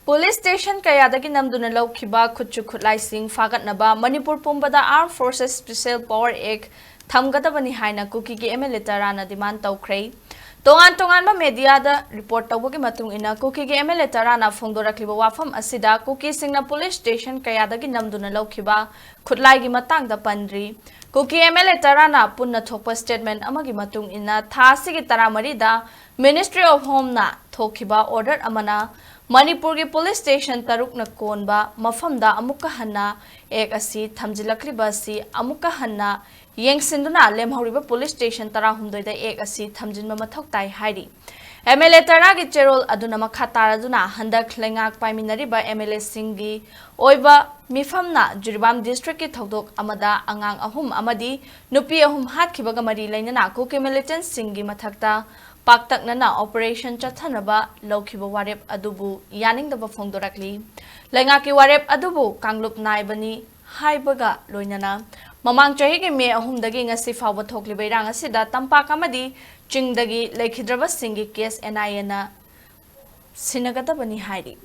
Police station kayadagi namduna Laak-khiba khutlai sing phagatnaba Manipur pumbada Armed Forces Special Power Act Thamgadabani Haina Kuki ki MLA tarana demand Toukhre. Tongan ba media da report tawagi matung ina Kuki ki MLA tarana phongdorakliba wafam asida Kuki singna police station kayadagi namduna Laak-khiba khutlai gi matang da pandri. Kuki MLA tarana punna thokpa statement amagi matung ina thasi gi taramari da Ministry of Home na thokhiba order amana Manipur ki police station taruk na konba mafamda amuka hanna ek asi thamjilakliba asi amuka hanna yengsinduna lemhoriba police station tarahumdoi da ek asi thamjinba mathok tai hairi MLA tara gi cherol aduna makhatara aduna handak lengak paiminariba MLA singi oiba mifamna Juribam district ki thodok amada angang ahum amadi nupi ahum hatkibaga mari lainana Kuki militant singi mathakta Paktak nana operation chathanaba Laak-khiba warep adubu yaning daba phongdorakli lengaki warep adubu kanglup naibani haibaga loinana mamang chahi ge me ahum dagi ngasi fawba thokli bairang asida Tampak amadi chingdagi lekhidraba singi case NIA na sinagadabani hairi